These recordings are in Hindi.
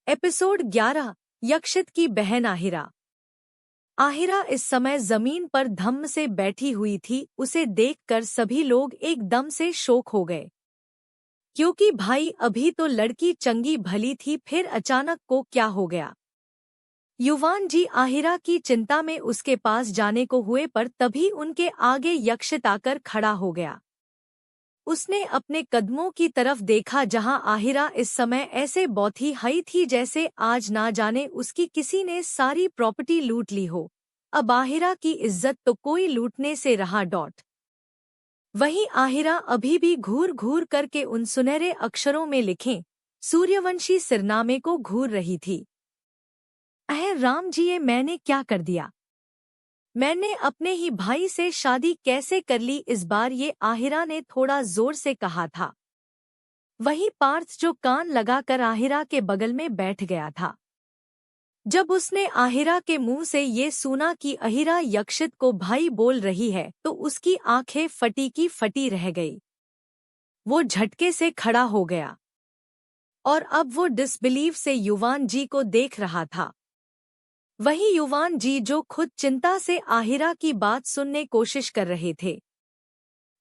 एपिसोड 11। यक्षित की बहन आहिरा। आहिरा इस समय जमीन पर धम्म से बैठी हुई थी। उसे देखकर सभी लोग एकदम से शोक हो गए, क्योंकि भाई अभी तो लड़की चंगी भली थी, फिर अचानक को क्या हो गया। युवान जी आहिरा की चिंता में उसके पास जाने को हुए, पर तभी उनके आगे यक्षित आकर खड़ा हो गया। उसने अपने कदमों की तरफ देखा, जहां आहिरा इस समय ऐसे बौथी हई थी जैसे आज ना जाने उसकी किसी ने सारी प्रॉपर्टी लूट ली हो। अब आहिरा की इज्जत तो कोई लूटने से रहा डॉट। वहीं आहिरा अभी भी घूर घूर करके उन सुनहरे अक्षरों में लिखे सूर्यवंशी सिरनामे को घूर रही थी। अहे राम जी, ये मैंने क्या कर दिया? मैंने अपने ही भाई से शादी कैसे कर ली इस बार? ये आहिरा ने थोड़ा जोर से कहा था। वही पार्थ जो कान लगाकर आहिरा के बगल में बैठ गया था। जब उसने आहिरा के मुंह से ये सुना कि आहिरा यक्षित को भाई बोल रही है, तो उसकी आंखें फटी की फटी रह गई। वो झटके से खड़ा हो गया और अब वो डिसबिलीव से युवान जी को देख रहा था। वही युवान जी जो खुद चिंता से आहिरा की बात सुनने कोशिश कर रहे थे।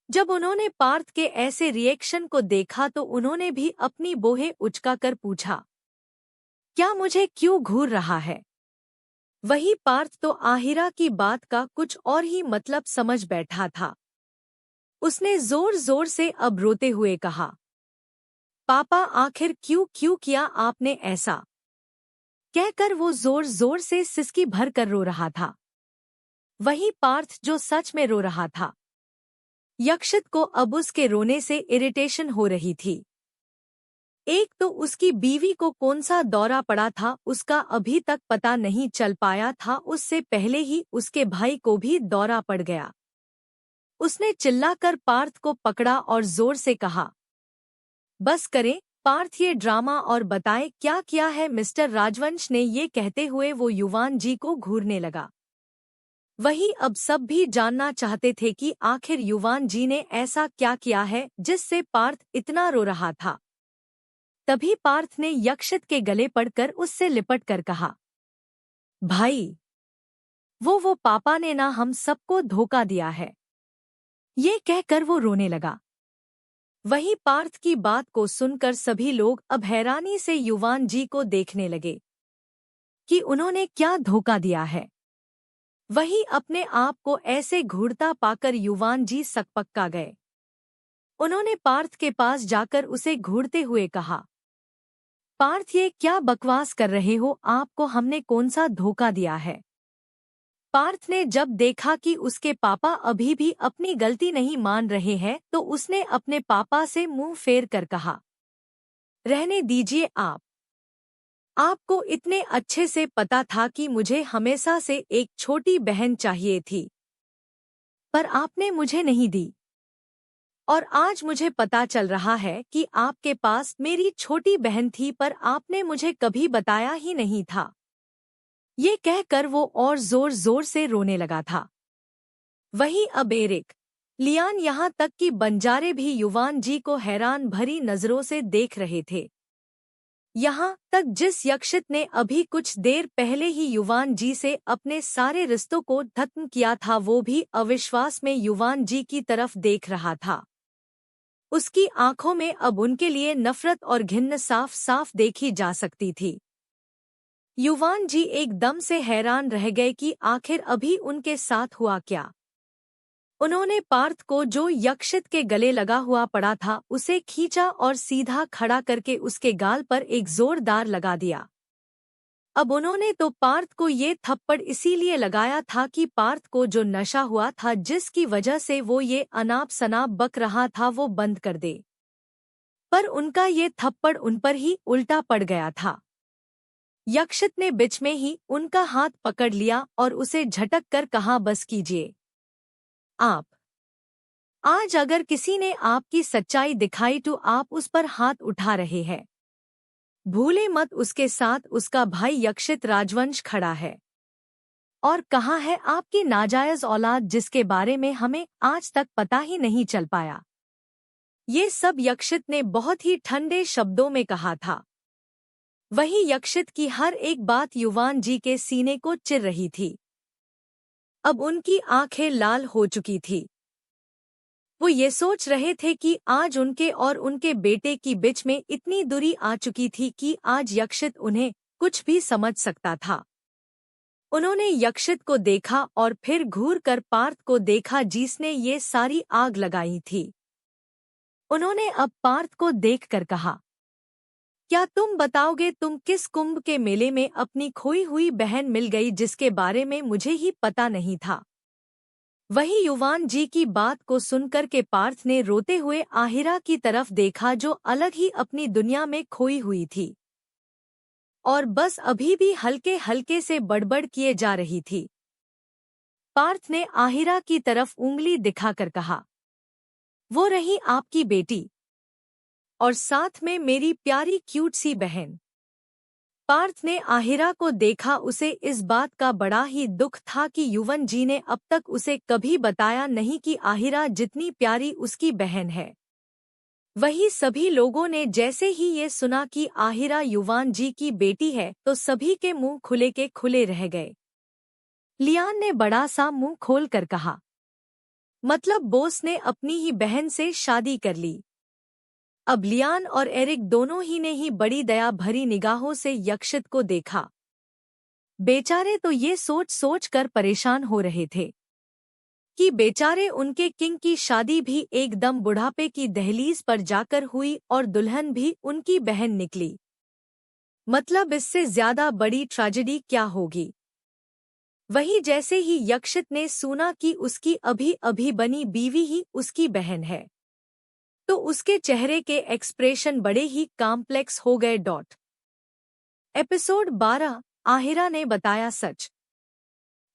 जब उन्होंने पार्थ के ऐसे रिएक्शन को देखा तो उन्होंने भी अपनी बोहें उचकाकर पूछा, क्या मुझे क्यों घूर रहा है? वही पार्थ तो आहिरा की बात का कुछ और ही मतलब समझ बैठा था। उसने जोर जोर से अब रोते हुए कहा, पापा आखिर क्यों क्यों किया आपने ऐसा? कहकर वो जोर जोर से सिसकी भर कर रो रहा था। वही पार्थ जो सच में रो रहा था। यक्षित को अब उसके रोने से इरिटेशन हो रही थी। एक तो उसकी बीवी को कौन सा दौरा पड़ा था, उसका अभी तक पता नहीं चल पाया था। उससे पहले ही उसके भाई को भी दौरा पड़ गया। उसने चिल्लाकर पार्थ को पकड़ा और जोर से कहा, बस करें पार्थ ये ड्रामा और बताएं क्या किया है मिस्टर राजवंश ने। ये कहते हुए वो युवान जी को घूरने लगा। वही अब सब भी जानना चाहते थे कि आखिर युवान जी ने ऐसा क्या किया है जिससे पार्थ इतना रो रहा था। तभी पार्थ ने यक्षित के गले पड़कर उससे लिपट कर कहा, भाई वो पापा ने ना हम सबको धोखा दिया है। ये कहकर वो रोने लगा। वही पार्थ की बात को सुनकर सभी लोग अब हैरानी से युवान जी को देखने लगे कि उन्होंने क्या धोखा दिया है। वही अपने आप को ऐसे घूरता पाकर युवान जी सकपक्का गए। उन्होंने पार्थ के पास जाकर उसे घूरते हुए कहा, पार्थ ये क्या बकवास कर रहे हो? आपको हमने कौन सा धोखा दिया है? पार्थ ने जब देखा कि उसके पापा अभी भी अपनी गलती नहीं मान रहे हैं, तो उसने अपने पापा से मुंह फेर कर कहा, रहने दीजिए आपको इतने अच्छे से पता था कि मुझे हमेशा से एक छोटी बहन चाहिए थी, पर आपने मुझे नहीं दी। और आज मुझे पता चल रहा है कि आपके पास मेरी छोटी बहन थी, पर आपने मुझे कभी बताया ही नहीं था। ये कहकर वो और जोर जोर से रोने लगा था। वहीं अब एरिक, लियान यहाँ तक कि बंजारे भी युवान जी को हैरान भरी नजरों से देख रहे थे। यहाँ तक जिस यक्षित ने अभी कुछ देर पहले ही युवान जी से अपने सारे रिश्तों को खत्म किया था, वो भी अविश्वास में युवान जी की तरफ देख रहा था। उसकी आंखों में अब उनके लिए नफरत और घिन्न साफ साफ देखी जा सकती थी। युवान जी एकदम से हैरान रह गए कि आखिर अभी उनके साथ हुआ क्या। उन्होंने पार्थ को, जो यक्षित के गले लगा हुआ पड़ा था, उसे खींचा और सीधा खड़ा करके उसके गाल पर एक जोरदार लगा दिया। अब उन्होंने तो पार्थ को ये थप्पड़ इसीलिए लगाया था कि पार्थ को जो नशा हुआ था, जिसकी वजह से वो ये अनाप शनाप बक रहा था, वो बंद कर दे। पर उनका ये थप्पड़ उन पर ही उल्टा पड़ गया था। यक्षित ने बीच में ही उनका हाथ पकड़ लिया और उसे झटक कर कहा, बस कीजिए आप। आज अगर किसी ने आपकी सच्चाई दिखाई तो आप उस पर हाथ उठा रहे हैं। भूले मत उसके साथ उसका भाई यक्षित राजवंश खड़ा है। और कहाँ है आपकी नाजायज औलाद जिसके बारे में हमें आज तक पता ही नहीं चल पाया? ये सब यक्षित ने बहुत ही ठंडे शब्दों में कहा था। वहीं यक्षित की हर एक बात युवान जी के सीने को चिर रही थी। अब उनकी आंखें लाल हो चुकी थी। वो ये सोच रहे थे कि आज उनके और उनके बेटे की बीच में इतनी दूरी आ चुकी थी कि आज यक्षित उन्हें कुछ भी समझ सकता था। उन्होंने यक्षित को देखा और फिर घूर कर पार्थ को देखा जिसने ये सारी आग लगाई थी। उन्होंने अब पार्थ को देखकर कहा, क्या तुम बताओगे तुम किस कुंभ के मेले में अपनी खोई हुई बहन मिल गई जिसके बारे में मुझे ही पता नहीं था। वही युवान जी की बात को सुनकर के पार्थ ने रोते हुए आहिरा की तरफ देखा जो अलग ही अपनी दुनिया में खोई हुई थी और बस अभी भी हल्के हल्के से बड़बड़ किए जा रही थी। पार्थ ने आहिरा की तरफ उंगली दिखाकर कहा, वो रही आपकी बेटी और साथ में मेरी प्यारी क्यूट सी बहन। पार्थ ने आहिरा को देखा। उसे इस बात का बड़ा ही दुख था कि युवन जी ने अब तक उसे कभी बताया नहीं कि आहिरा जितनी प्यारी उसकी बहन है। वही सभी लोगों ने जैसे ही ये सुना कि आहिरा युवान जी की बेटी है तो सभी के मुंह खुले के खुले रह गए। लियान ने बड़ा सा मुंह खोलकर कहा, मतलब बोस ने अपनी ही बहन से शादी कर ली। अब लियान और एरिक दोनों ही ने ही बड़ी दया भरी निगाहों से यक्षित को देखा। बेचारे तो ये सोच सोच कर परेशान हो रहे थे कि बेचारे उनके किंग की शादी भी एकदम बुढ़ापे की दहलीज पर जाकर हुई और दुल्हन भी उनकी बहन निकली। मतलब इससे ज्यादा बड़ी ट्रेजेडी क्या होगी। वही जैसे ही यक्षित ने सुना कि उसकी अभी अभी बनी बीवी ही उसकी बहन है तो उसके चेहरे के एक्सप्रेशन बड़े ही कॉम्प्लेक्स हो गए। एपिसोड 12 आहिरा ने बताया सच।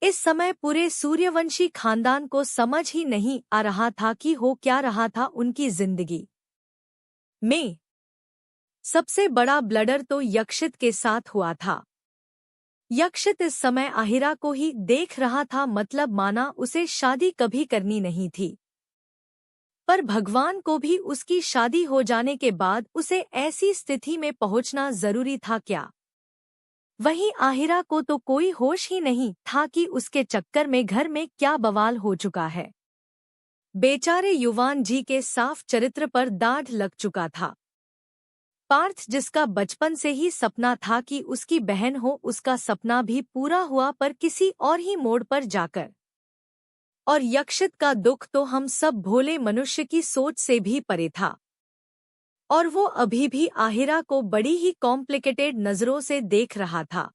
इस समय पूरे सूर्यवंशी खानदान को समझ ही नहीं आ रहा था कि हो क्या रहा था उनकी जिंदगी में। सबसे बड़ा ब्लडर तो यक्षित के साथ हुआ था। यक्षित इस समय आहिरा को ही देख रहा था, मतलब माना उसे शादी कभी करनी नहीं थी। पर भगवान को भी उसकी शादी हो जाने के बाद उसे ऐसी स्थिति में पहुंचना जरूरी था क्या। वहीं आहिरा को तो कोई होश ही नहीं था कि उसके चक्कर में घर में क्या बवाल हो चुका है। बेचारे युवान जी के साफ चरित्र पर दाढ़ लग चुका था। पार्थ जिसका बचपन से ही सपना था कि उसकी बहन हो, उसका सपना भी पूरा हुआ पर किसी और ही मोड़ पर जाकर। और यक्षित का दुख तो हम सब भोले मनुष्य की सोच से भी परे था और वो अभी भी आहिरा को बड़ी ही कॉम्प्लिकेटेड नजरों से देख रहा था।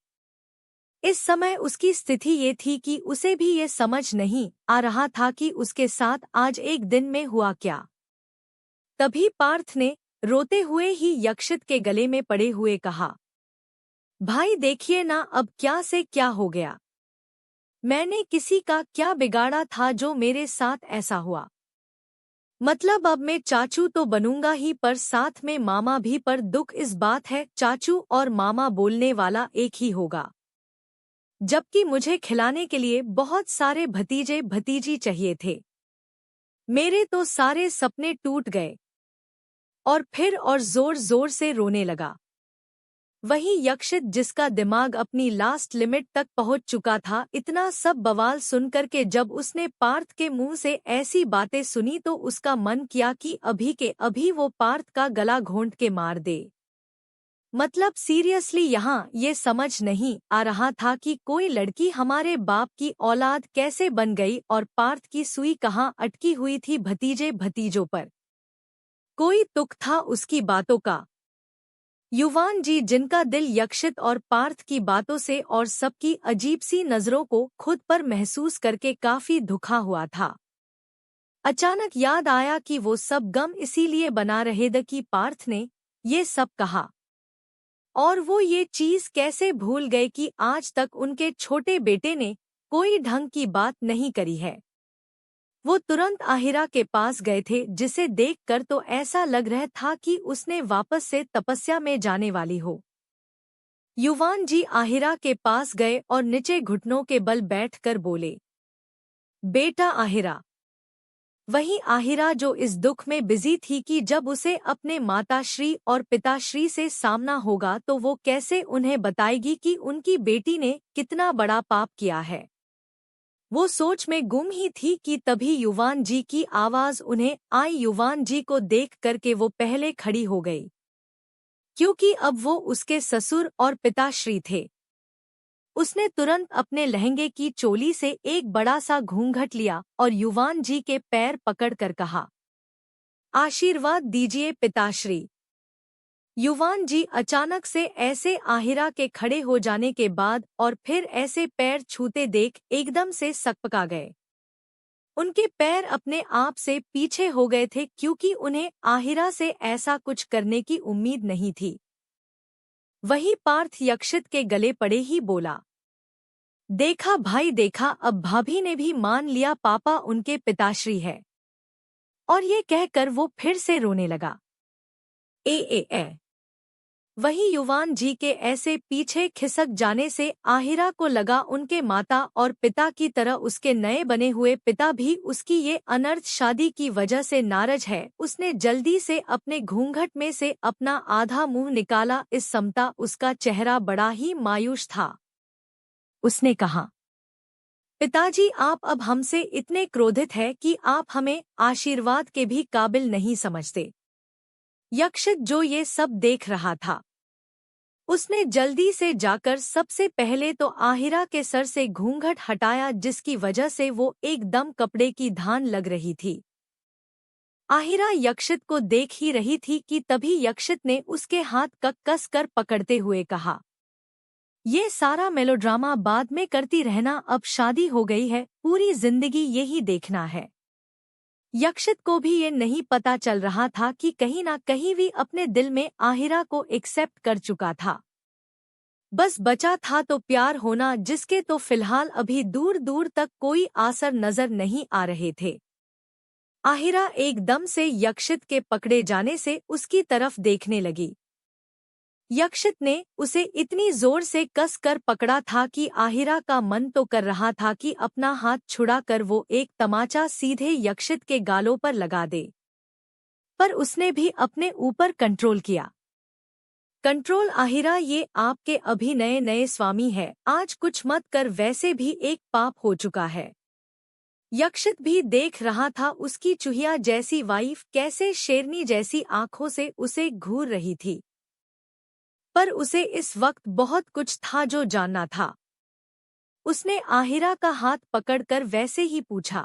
इस समय उसकी स्थिति ये थी कि उसे भी ये समझ नहीं आ रहा था कि उसके साथ आज एक दिन में हुआ क्या। तभी पार्थ ने रोते हुए ही यक्षित के गले में पड़े हुए कहा, भाई देखिए ना अब क्या से क्या हो गया। मैंने किसी का क्या बिगाड़ा था जो मेरे साथ ऐसा हुआ। मतलब अब मैं चाचू तो बनूंगा ही पर साथ में मामा भी, पर दुख इस बात है चाचू और मामा बोलने वाला एक ही होगा, जबकि मुझे खिलाने के लिए बहुत सारे भतीजे भतीजी चाहिए थे। मेरे तो सारे सपने टूट गए। और फिर और जोर जोर से रोने लगा। वहीं यक्षित जिसका दिमाग अपनी लास्ट लिमिट तक पहुंच चुका था, इतना सब बवाल सुनकर के जब उसने पार्थ के मुंह से ऐसी बातें सुनी तो उसका मन किया कि अभी के अभी वो पार्थ का गला घोंट के मार दे। मतलब सीरियसली यहाँ ये समझ नहीं आ रहा था कि कोई लड़की हमारे बाप की औलाद कैसे बन गई और पार्थ की सुई कहाँ अटकी हुई थी भतीजे भतीजों पर। कोई तुक था उसकी बातों का। युवान जी जिनका दिल यक्षित और पार्थ की बातों से और सबकी अजीब सी नजरों को खुद पर महसूस करके काफी दुखा हुआ था, अचानक याद आया कि वो सब गम इसीलिए बना रहे थे कि पार्थ ने ये सब कहा और वो ये चीज कैसे भूल गए कि आज तक उनके छोटे बेटे ने कोई ढंग की बात नहीं करी है। वो तुरंत आहिरा के पास गए थे जिसे देखकर तो ऐसा लग रहा था कि उसने वापस से तपस्या में जाने वाली हो। युवान जी आहिरा के पास गए और नीचे घुटनों के बल बैठकर बोले, बेटा आहिरा, वहीं आहिरा जो इस दुख में बिजी थी कि जब उसे अपने माताश्री और पिताश्री से सामना होगा तो वो कैसे उन्हें बताएगी कि उनकी बेटी ने कितना बड़ा पाप किया है। वो सोच में गुम ही थी कि तभी युवान जी की आवाज उन्हें आई। युवान जी को देख करके वो पहले खड़ी हो गई, क्योंकि अब वो उसके ससुर और पिताश्री थे। उसने तुरंत अपने लहंगे की चोली से एक बड़ा सा घूंघट लिया और युवान जी के पैर पकड़कर कहा, आशीर्वाद दीजिए पिताश्री। युवान जी अचानक से ऐसे आहिरा के खड़े हो जाने के बाद और फिर ऐसे पैर छूते देख एकदम से सकपका गए। उनके पैर अपने आप से पीछे हो गए थे, क्योंकि उन्हें आहिरा से ऐसा कुछ करने की उम्मीद नहीं थी। वही पार्थ यक्षित के गले पड़े ही बोला, देखा भाई देखा, अब भाभी ने भी मान लिया पापा उनके पिताश्री है। और ये कहकर वो फिर से रोने लगा। ए वही युवान जी के ऐसे पीछे खिसक जाने से आहिरा को लगा उनके माता और पिता की तरह उसके नए बने हुए पिता भी उसकी ये अनर्थ शादी की वजह से नाराज है। उसने जल्दी से अपने घूंघट में से अपना आधा मुंह निकाला। इस समता उसका चेहरा बड़ा ही मायूस था। उसने कहा, पिताजी आप अब हमसे इतने क्रोधित है कि आप हमें आशीर्वाद के भी काबिल नहीं समझते। यक्षित जो ये सब देख रहा था, उसने जल्दी से जाकर सबसे पहले तो आहिरा के सर से घूंघट हटाया, जिसकी वजह से वो एकदम कपड़े की धान लग रही थी। आहिरा यक्षित को देख ही रही थी कि तभी यक्षित ने उसके हाथ कस कर पकड़ते हुए कहा, ये सारा मेलोड्रामा बाद में करती रहना, अब शादी हो गई है, पूरी जिंदगी यही देखना है। यक्षित को भी ये नहीं पता चल रहा था कि कहीं ना कहीं भी अपने दिल में आहिरा को एक्सेप्ट कर चुका था। बस बचा था तो प्यार होना, जिसके तो फिलहाल अभी दूर दूर तक कोई आसर नजर नहीं आ रहे थे। आहिरा एकदम से यक्षित के पकड़े जाने से उसकी तरफ देखने लगी। यक्षित ने उसे इतनी जोर से कस कर पकड़ा था कि आहिरा का मन तो कर रहा था कि अपना हाथ छुड़ाकर वो एक तमाचा सीधे यक्षित के गालों पर लगा दे, पर उसने भी अपने ऊपर कंट्रोल किया। कंट्रोल आहिरा, ये आपके अभी नए नए स्वामी है, आज कुछ मत कर, वैसे भी एक पाप हो चुका है। यक्षित भी देख रहा था उसकी चूहिया जैसी वाइफ कैसे शेरनी जैसी आंखों से उसे घूर रही थी, पर उसे इस वक्त बहुत कुछ था जो जानना था। उसने आहिरा का हाथ पकड़कर वैसे ही पूछा,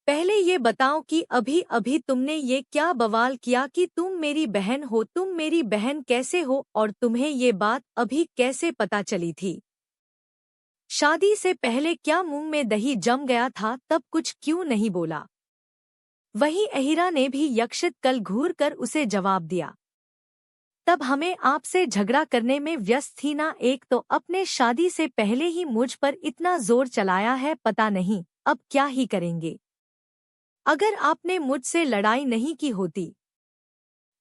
पहले ये बताओ कि अभी अभी तुमने ये क्या बवाल किया कि तुम मेरी बहन हो? तुम मेरी बहन कैसे हो और तुम्हें ये बात अभी कैसे पता चली थी? शादी से पहले क्या मुंह में दही जम गया था, तब कुछ क्यों नहीं बोला? वहीं अहिरा ने भी यक्षित कल घूर कर उसे जवाब दिया, तब हमें आपसे झगड़ा करने में व्यस्त थी ना। एक तो अपने शादी से पहले ही मुझ पर इतना जोर चलाया है, पता नहीं अब क्या ही करेंगे। अगर आपने मुझसे लड़ाई नहीं की होती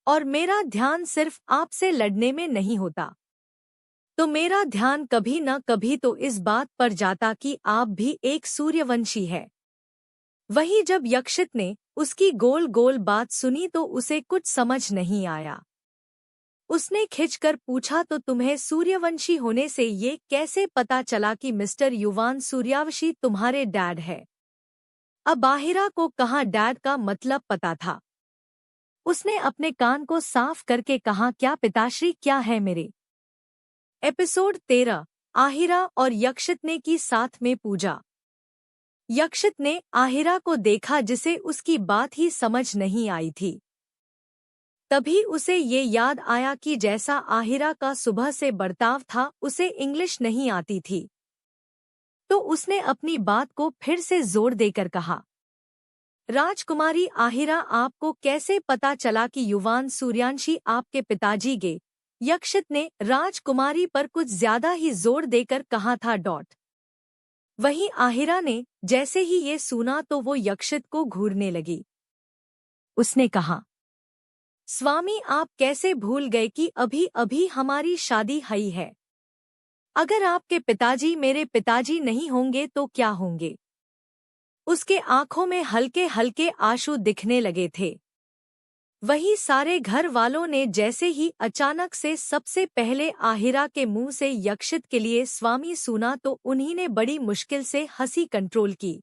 और मेरा ध्यान सिर्फ आपसे लड़ने में नहीं होता, तो मेरा ध्यान कभी न कभी तो इस बात पर जाता कि आप भी एक सूर्यवंशी है। वही जब यक्षित ने उसकी गोल गोल बात सुनी तो उसे कुछ समझ नहीं आया। उसने खिंचकर पूछा, तो तुम्हें सूर्यवंशी होने से ये कैसे पता चला कि मिस्टर युवान सूर्यवंशी तुम्हारे डैड है? अब आहिरा को कहाँ डैड का मतलब पता था। उसने अपने कान को साफ करके कहा, क्या पिताश्री क्या है मेरे? एपिसोड 13 आहिरा और यक्षित ने की साथ में पूजा। यक्षित ने आहिरा को देखा, जिसे उसकी बात ही समझ नहीं आई थी। तभी उसे ये याद आया कि जैसा आहिरा का सुबह से बर्ताव था, उसे इंग्लिश नहीं आती थी। तो उसने अपनी बात को फिर से जोर देकर कहा, राजकुमारी आहिरा, आपको कैसे पता चला कि युवान सूर्यवंशी आपके पिताजी गे? यक्षित ने राजकुमारी पर कुछ ज्यादा ही जोर देकर कहा था। वहीं आहिरा ने जैसे ही ये सुना तो वो यक्षित को घूरने लगी। उसने कहा, स्वामी आप कैसे भूल गए कि अभी अभी हमारी शादी हुई है? अगर आपके पिताजी मेरे पिताजी नहीं होंगे तो क्या होंगे? उसके आंखों में हल्के हल्के आंसू दिखने लगे थे। वही सारे घर वालों ने जैसे ही अचानक से सबसे पहले आहिरा के मुंह से यक्षित के लिए स्वामी सुना तो उन्हीं ने बड़ी मुश्किल से हंसी कंट्रोल की।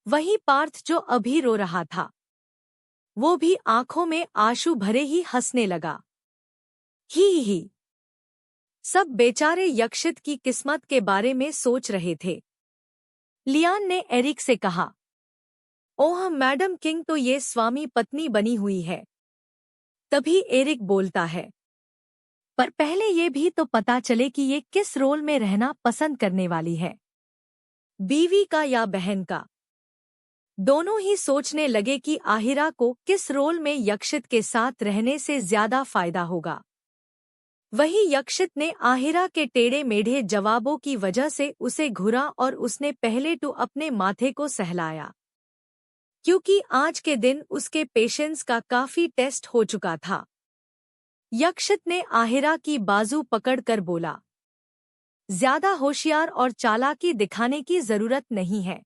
वही पार्थ जो अभी रो रहा था, वो भी आंखों में आंसू भरे ही हंसने लगा। ही। सब बेचारे यक्षित की किस्मत के बारे में सोच रहे थे। लियान ने एरिक से कहा, ओह मैडम किंग तो ये स्वामी पत्नी बनी हुई है। तभी एरिक बोलता है, पर पहले ये भी तो पता चले कि ये किस रोल में रहना पसंद करने वाली है, बीवी का या बहन का। दोनों ही सोचने लगे कि आहिरा को किस रोल में यक्षित के साथ रहने से ज्यादा फायदा होगा। वही यक्षित ने आहिरा के टेढ़े मेढ़े जवाबों की वजह से उसे घुरा और उसने पहले तो अपने माथे को सहलाया, क्योंकि आज के दिन उसके पेशेंस का काफी टेस्ट हो चुका था। यक्षित ने आहिरा की बाजू पकड़कर बोला, ज्यादा होशियार और चालाकी दिखाने की जरूरत नहीं है।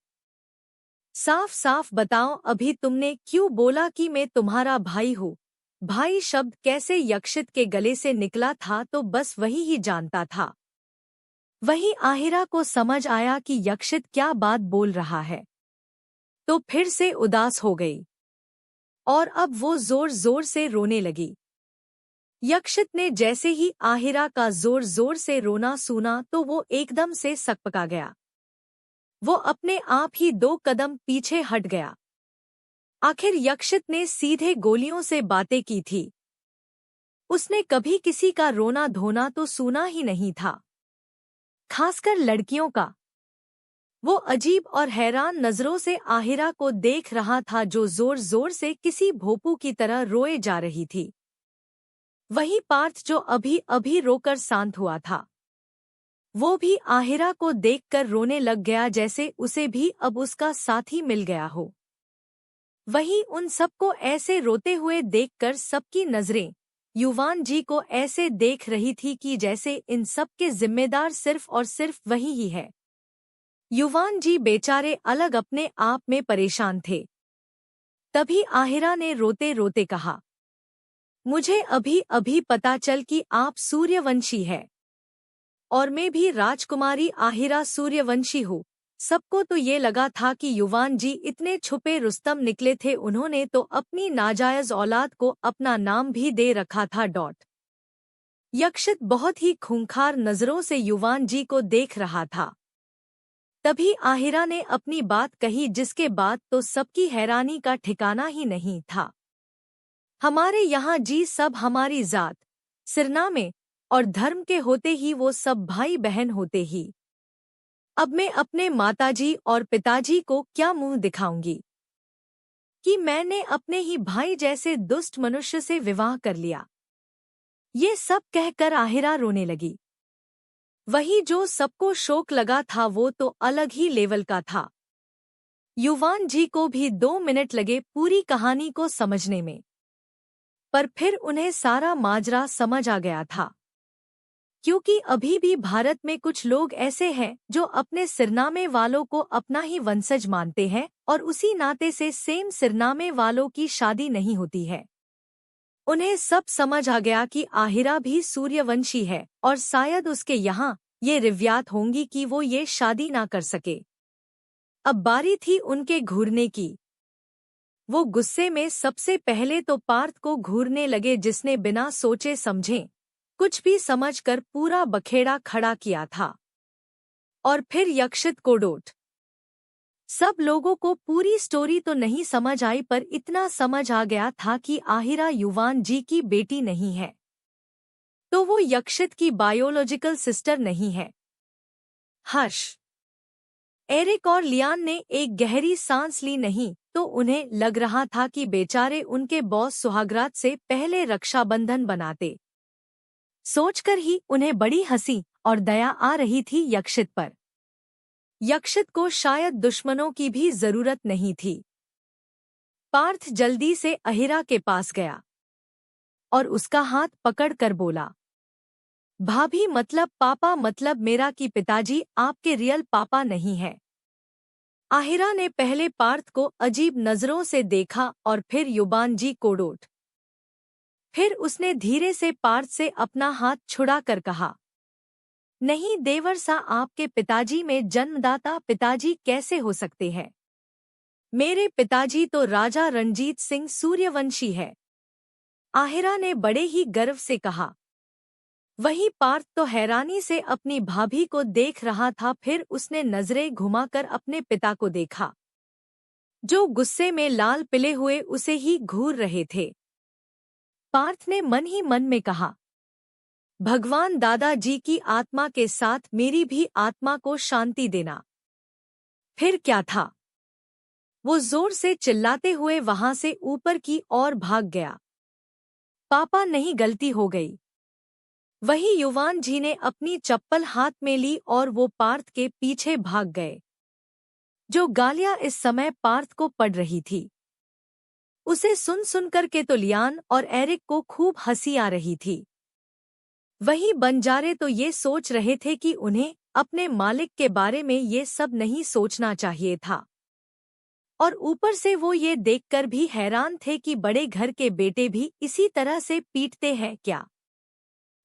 साफ साफ बताओ, अभी तुमने क्यों बोला कि मैं तुम्हारा भाई हूँ? भाई शब्द कैसे यक्षित के गले से निकला था तो बस वही ही जानता था। वही आहिरा को समझ आया कि यक्षित क्या बात बोल रहा है, तो फिर से उदास हो गई और अब वो जोर जोर से रोने लगी। यक्षित ने जैसे ही आहिरा का जोर जोर से रोना सुना तो वो एकदम से सकपका गया। वो अपने आप ही 2 कदम पीछे हट गया। आखिर यक्षित ने सीधे गोलियों से बातें की थी। उसने कभी किसी का रोना धोना तो सुना ही नहीं था, खासकर लड़कियों का। वो अजीब और हैरान नजरों से आहिरा को देख रहा था, जो जोर जोर से किसी भोपू की तरह रोए जा रही थी। वही पार्थ जो अभी अभी रोकर शांत हुआ था, वो भी आहिरा को देखकर रोने लग गया, जैसे उसे भी अब उसका साथी मिल गया हो। वही उन सबको ऐसे रोते हुए देखकर सबकी नजरें युवान जी को ऐसे देख रही थी कि जैसे इन सब के जिम्मेदार सिर्फ और सिर्फ वही ही है। युवान जी बेचारे अलग अपने आप में परेशान थे। तभी आहिरा ने रोते रोते कहा, मुझे अभी अभी पता चल कि आप सूर्यवंशी है और मैं भी राजकुमारी आहिरा सूर्यवंशी हूँ। सबको तो ये लगा था कि युवान जी इतने छुपे रुस्तम निकले थे, उन्होंने तो अपनी नाजायज औलाद को अपना नाम भी दे रखा था। यक्षित बहुत ही खूंखार नजरों से युवान जी को देख रहा था। तभी आहिरा ने अपनी बात कही, जिसके बाद तो सबकी हैरानी का ठिकाना ही नहीं था। हमारे यहाँ जी सब हमारी जात, सिरनामे और धर्म के होते ही वो सब भाई बहन होते ही। अब मैं अपने माताजी और पिताजी को क्या मुंह दिखाऊंगी कि मैंने अपने ही भाई जैसे दुष्ट मनुष्य से विवाह कर लिया। ये सब कहकर आहिरा रोने लगी। वही जो सबको शोक लगा था वो तो अलग ही लेवल का था। युवान जी को भी 2 मिनट लगे पूरी कहानी को समझने में, पर फिर उन्हें सारा माजरा समझ आ गया था। क्योंकि अभी भी भारत में कुछ लोग ऐसे हैं जो अपने सिरनामे वालों को अपना ही वंशज मानते हैं और उसी नाते से सेम सिरनामे वालों की शादी नहीं होती है। उन्हें सब समझ आ गया कि आहिरा भी सूर्यवंशी है और शायद उसके यहाँ ये रिव्यात होंगी कि वो ये शादी ना कर सके। अब बारी थी उनके घूरने की। वो गुस्से में सबसे पहले तो पार्थ को घूरने लगे, जिसने बिना सोचे समझे कुछ भी समझकर पूरा बखेड़ा खड़ा किया था। और फिर यक्षित को डोट। सब लोगों को पूरी स्टोरी तो नहीं समझ आई, पर इतना समझ आ गया था कि आहिरा युवान जी की बेटी नहीं है, तो वो यक्षित की बायोलॉजिकल सिस्टर नहीं है। हर्ष, एरिक और लियान ने एक गहरी सांस ली, नहीं तो उन्हें लग रहा था कि बेचारे उनके बॉस सुहागरात से पहले रक्षाबंधन बनाते। सोचकर ही उन्हें बड़ी हंसी और दया आ रही थी यक्षित पर। यक्षित को शायद दुश्मनों की भी जरूरत नहीं थी। पार्थ जल्दी से आहिरा के पास गया और उसका हाथ पकड़कर बोला, भाभी मतलब पापा, मतलब मेरा कि पिताजी आपके रियल पापा नहीं है। आहिरा ने पहले पार्थ को अजीब नजरों से देखा और फिर युवान जी को डोट। फिर उसने धीरे से पार्थ से अपना हाथ छुड़ा कर कहा, नहीं देवर सा, आपके पिताजी में जन्मदाता पिताजी कैसे हो सकते हैं? मेरे पिताजी तो राजा रणजीत सिंह सूर्यवंशी है। आहिरा ने बड़े ही गर्व से कहा। वही पार्थ तो हैरानी से अपनी भाभी को देख रहा था। फिर उसने नजरें घुमाकर अपने पिता को देखा, जो गुस्से में लाल पिले हुए उसे ही घूर रहे थे। पार्थ ने मन ही मन में कहा, भगवान दादाजी की आत्मा के साथ मेरी भी आत्मा को शांति देना। फिर क्या था? वो जोर से चिल्लाते हुए वहां से ऊपर की ओर भाग गया। पापा, नहीं, गलती हो गई। वही युवान जी ने अपनी चप्पल हाथ में ली और वो पार्थ के पीछे भाग गए। जो गालियां इस समय पार्थ को पड़ रही थी, उसे सुन सुनकर के तो लियान और एरिक को खूब हंसी आ रही थी। वही बंजारे तो ये सोच रहे थे कि उन्हें अपने मालिक के बारे में ये सब नहीं सोचना चाहिए था। और ऊपर से वो ये देखकर भी हैरान थे कि बड़े घर के बेटे भी इसी तरह से पीटते हैं क्या।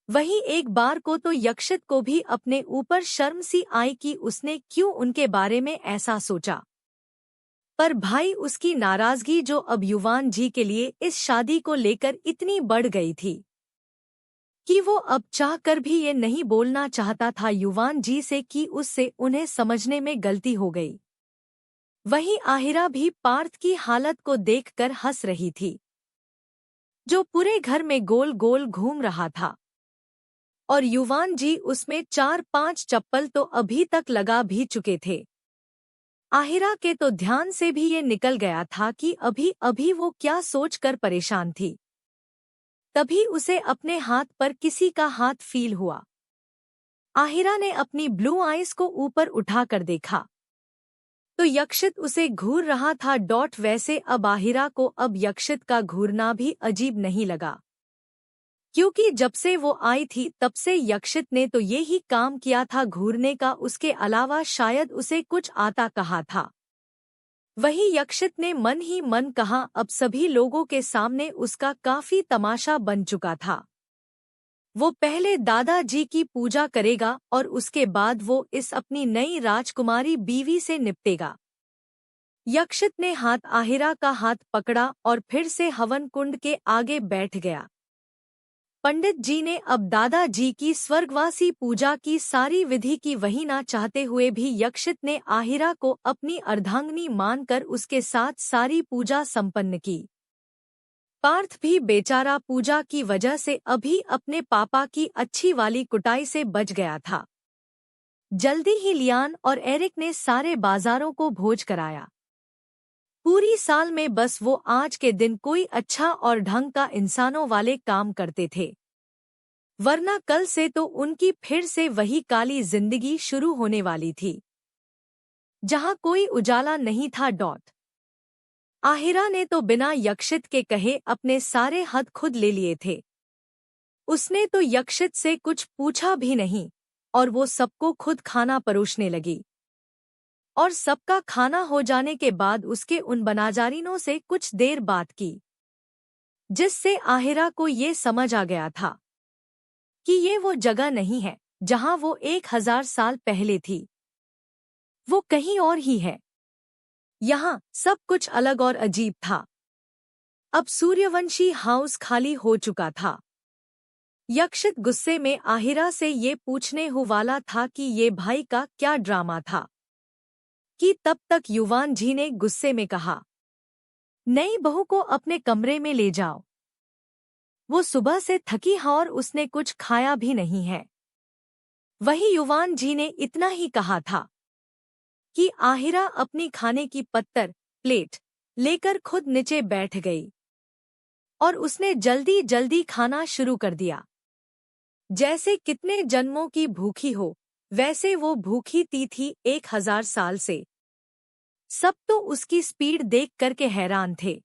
वही एक बार को तो यक्षित को भी अपने ऊपर शर्म सी आई कि उसने क्यों उनके बारे में ऐसा सोचा। पर भाई, उसकी नाराजगी जो अब युवान जी के लिए इस शादी को लेकर इतनी बढ़ गई थी कि वो अब चाहकर भी ये नहीं बोलना चाहता था युवान जी से कि उससे उन्हें समझने में गलती हो गई। वहीं आहिरा भी पार्थ की हालत को देखकर हंस रही थी, जो पूरे घर में गोल गोल घूम रहा था। और युवान जी उसमें 4-5 चप्पल तो अभी तक लगा भी चुके थे। आहिरा के तो ध्यान से भी ये निकल गया था कि अभी अभी वो क्या सोचकर परेशान थी। तभी उसे अपने हाथ पर किसी का हाथ फील हुआ। आहिरा ने अपनी ब्लू आइज को ऊपर उठाकर देखा तो यक्षित उसे घूर रहा था। वैसे अब आहिरा को अब यक्षित का घूरना भी अजीब नहीं लगा, क्योंकि जब से वो आई थी तब से यक्षित ने तो ये ही काम किया था घूरने का। उसके अलावा शायद उसे कुछ आता कहा था। वही यक्षित ने मन ही मन कहा, अब सभी लोगों के सामने उसका काफी तमाशा बन चुका था। वो पहले दादाजी की पूजा करेगा और उसके बाद वो इस अपनी नई राजकुमारी बीवी से निपटेगा। यक्षित ने हाथ आहिरा का हाथ पकड़ा और फिर से हवन कुंड के आगे बैठ गया। पंडित जी ने अब दादाजी की स्वर्गवासी पूजा की सारी विधि की, वही ना चाहते हुए भी यक्षित ने आहिरा को अपनी अर्धांगिनी मानकर उसके साथ सारी पूजा संपन्न की। पार्थ भी बेचारा पूजा की वजह से अभी अपने पापा की अच्छी वाली कुटाई से बच गया था। जल्दी ही लियान और एरिक ने सारे बाजारों को भोज कराया। पूरी साल में बस वो आज के दिन कोई अच्छा और ढंग का इंसानों वाले काम करते थे, वरना कल से तो उनकी फिर से वही काली जिंदगी शुरू होने वाली थी, जहां कोई उजाला नहीं था। आहिरा ने तो बिना यक्षित के कहे अपने सारे हद खुद ले लिए थे। उसने तो यक्षित से कुछ पूछा भी नहीं और वो सबको खुद खाना परोसने लगी। और सबका खाना हो जाने के बाद उसके उन बनाजारिनों से कुछ देर बात की, जिससे आहिरा को ये समझ आ गया था कि ये वो जगह नहीं है जहां वो 1000 साल पहले थी। वो कहीं और ही है। यहाँ सब कुछ अलग और अजीब था। अब सूर्यवंशी हाउस खाली हो चुका था। यक्षित गुस्से में आहिरा से ये पूछने हो वाला था कि ये भाई का क्या ड्रामा था कि तब तक युवान जी ने गुस्से में कहा, नई बहू को अपने कमरे में ले जाओ। वो सुबह से थकी है और उसने कुछ खाया भी नहीं है। वही युवान जी ने इतना ही कहा था कि आहिरा अपनी खाने की पत्तर प्लेट लेकर खुद नीचे बैठ गई और उसने जल्दी जल्दी खाना शुरू कर दिया। जैसे कितने जन्मों की भूखी हो, वैसे वो भूखी थी 1000 साल से। सब तो उसकी स्पीड देख करके हैरान थे।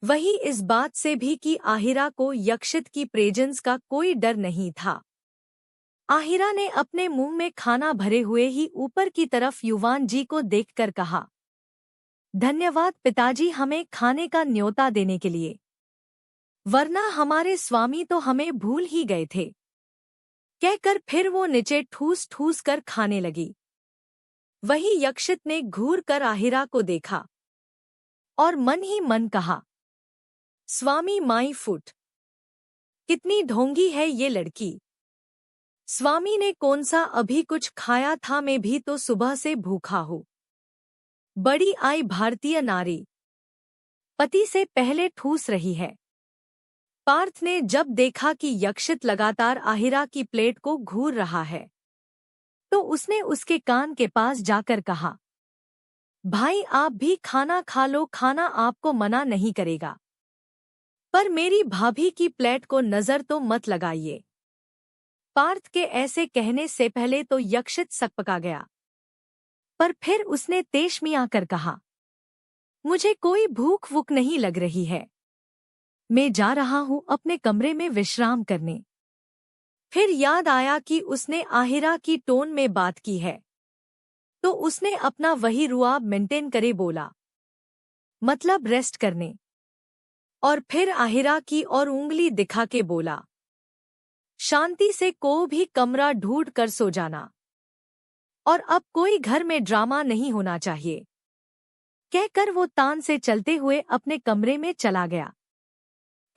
वही इस बात से भी कि आहिरा को यक्षित की प्रेजेंस का कोई डर नहीं था। आहिरा ने अपने मुंह में खाना भरे हुए ही ऊपर की तरफ युवान जी को देखकर कहा, धन्यवाद पिताजी हमें खाने का न्योता देने के लिए, वरना हमारे स्वामी तो हमें भूल ही गए थे। कहकर फिर वो नीचे ठूस ठूस कर खाने लगी। वही यक्षित ने घूर कर आहिरा को देखा और मन ही मन कहा, स्वामी माई फुट, कितनी ढोंगी है ये लड़की। स्वामी ने कौन सा अभी कुछ खाया था, मैं भी तो सुबह से भूखा हूँ। बड़ी आई भारतीय नारी, पति से पहले ठूस रही है। पार्थ ने जब देखा कि यक्षित लगातार आहिरा की प्लेट को घूर रहा है, तो उसने उसके कान के पास जाकर कहा, भाई आप भी खाना खा लो, खाना आपको मना नहीं करेगा, पर मेरी भाभी की प्लेट को नजर तो मत लगाइए। पार्थ के ऐसे कहने से पहले तो यक्षित सकपका गया, पर फिर उसने तेश में आकर कहा, मुझे कोई भूख वूख नहीं लग रही है, मैं जा रहा हूँ अपने कमरे में विश्राम करने। फिर याद आया कि उसने आहिरा की टोन में बात की है, तो उसने अपना वही रुआब मेंटेन करे बोला, मतलब रेस्ट करने। और फिर आहिरा की और उंगली दिखा के बोला, शांति से को भी कमरा ढूंढ कर सो जाना, और अब कोई घर में ड्रामा नहीं होना चाहिए। कहकर वो तान से चलते हुए अपने कमरे में चला गया।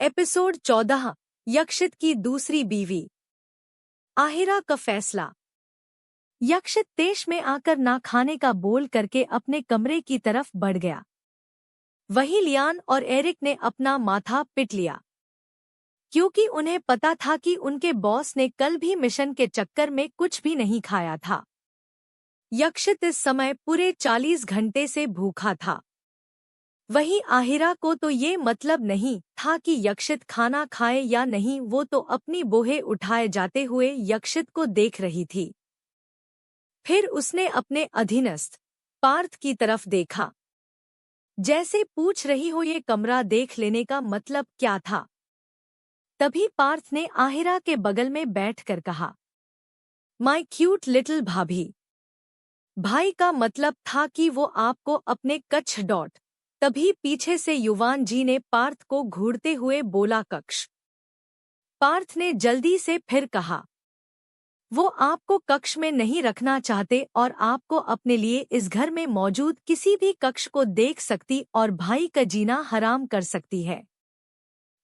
एपिसोड 14, यक्षित की दूसरी बीवी। आहिरा का फैसला। यक्षित तेश में आकर ना खाने का बोल करके अपने कमरे की तरफ बढ़ गया। वही लियान और एरिक ने अपना माथा पिट लिया, क्योंकि उन्हें पता था कि उनके बॉस ने कल भी मिशन के चक्कर में कुछ भी नहीं खाया था। यक्षित इस समय पूरे 40 घंटे से भूखा था। वही आहिरा को तो ये मतलब नहीं था कि यक्षित खाना खाए या नहीं, वो तो अपनी बोहे उठाए जाते हुए यक्षित को देख रही थी। फिर उसने अपने अधीनस्थ पार्थ की तरफ देखा, जैसे पूछ रही हो ये कमरा देख लेने का मतलब क्या था। तभी पार्थ ने आहिरा के बगल में बैठकर कहा, माय क्यूट लिटिल भाभी। भाई का मतलब था कि वो आपको अपने कच्छ डॉट। तभी पीछे से युवान जी ने पार्थ को घूरते हुए बोला, कक्ष। पार्थ ने जल्दी से फिर कहा, वो आपको कक्ष में नहीं रखना चाहते और आपको अपने लिए इस घर में मौजूद किसी भी कक्ष को देख सकती और भाई का जीना हराम कर सकती है।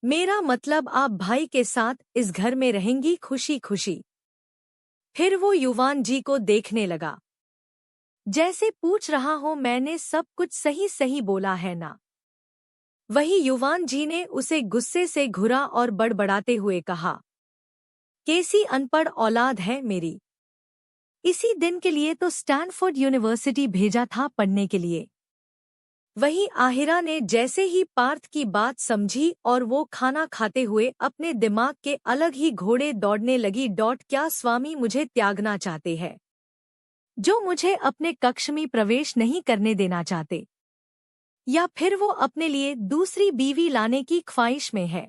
मेरा मतलब आप भाई के साथ इस घर में रहेंगी खुशी खुशी। फिर वो युवान जी को देखने लगा, जैसे पूछ रहा हो मैंने सब कुछ सही सही बोला है ना। वही युवान जी ने उसे गुस्से से घुरा और बड़बड़ाते हुए कहा, कैसी अनपढ़ औलाद है मेरी। इसी दिन के लिए तो स्टैनफोर्ड यूनिवर्सिटी भेजा था पढ़ने के लिए। वही आहिरा ने जैसे ही पार्थ की बात समझी और वो खाना खाते हुए अपने दिमाग के अलग ही घोड़े दौड़ने लगी। क्या स्वामी मुझे त्यागना चाहते हैं, जो मुझे अपने कक्ष में प्रवेश नहीं करने देना चाहते, या फिर वो अपने लिए दूसरी बीवी लाने की ख्वाहिश में है।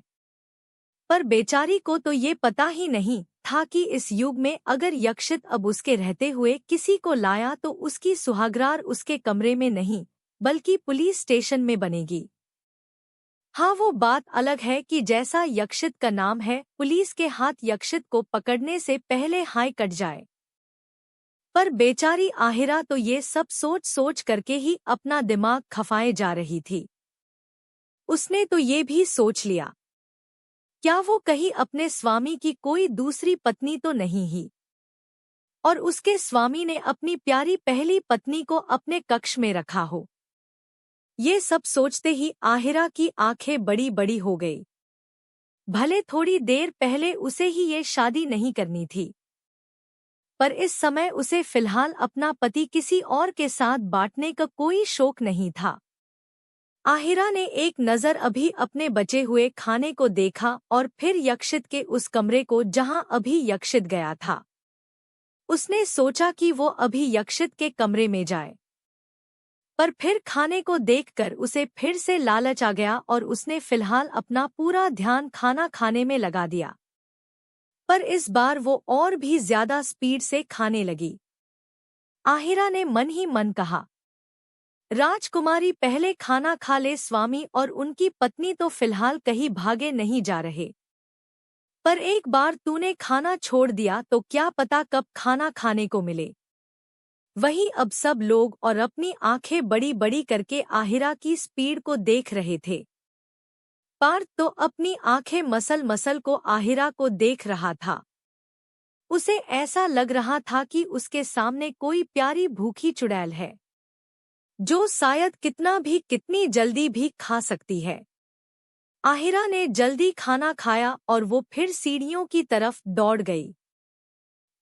पर बेचारी को तो ये पता ही नहीं था कि इस युग में अगर यक्षित अब उसके रहते हुए किसी को लाया तो उसकी सुहागरात उसके कमरे में नहीं बल्कि पुलिस स्टेशन में बनेगी। हाँ, वो बात अलग है कि जैसा यक्षित का नाम है, पुलिस के हाथ यक्षित को पकड़ने से पहले हाय कट जाए। पर बेचारी आहिरा तो ये सब सोच सोच करके ही अपना दिमाग खपाए जा रही थी। उसने तो ये भी सोच लिया, क्या वो कहीं अपने स्वामी की कोई दूसरी पत्नी तो नहीं ही, और उसके स्वामी ने अपनी प्यारी पहली पत्नी को अपने कक्ष में रखा हो। ये सब सोचते ही आहिरा की आंखें बड़ी बड़ी हो गई। भले थोड़ी देर पहले उसे ही ये शादी नहीं करनी थी, पर इस समय उसे फिलहाल अपना पति किसी और के साथ बांटने का कोई शौक नहीं था। आहिरा ने एक नज़र अभी अपने बचे हुए खाने को देखा और फिर यक्षित के उस कमरे को जहां अभी यक्षित गया था। उसने सोचा कि वो अभी यक्षित के कमरे में जाए, पर फिर खाने को देखकर उसे फिर से लालच आ गया और उसने फिलहाल अपना पूरा ध्यान खाना खाने में लगा दिया। पर इस बार वो और भी ज्यादा स्पीड से खाने लगी। आहिरा ने मन ही मन कहा, राजकुमारी पहले खाना खा ले, स्वामी और उनकी पत्नी तो फिलहाल कहीं भागे नहीं जा रहे। पर एक बार तूने खाना छोड़ दिया तो क्या पता कब खाना खाने को मिले। वहीं अब सब लोग और अपनी आंखें बड़ी बड़ी करके आहिरा की स्पीड को देख रहे थे। पार्थ तो अपनी आंखें मसल मसल को आहिरा को देख रहा था। उसे ऐसा लग रहा था कि उसके सामने कोई प्यारी भूखी चुड़ैल है, जो शायद कितना भी कितनी जल्दी भी खा सकती है। आहिरा ने जल्दी खाना खाया और वो फिर सीढ़ियों की तरफ दौड़ गई।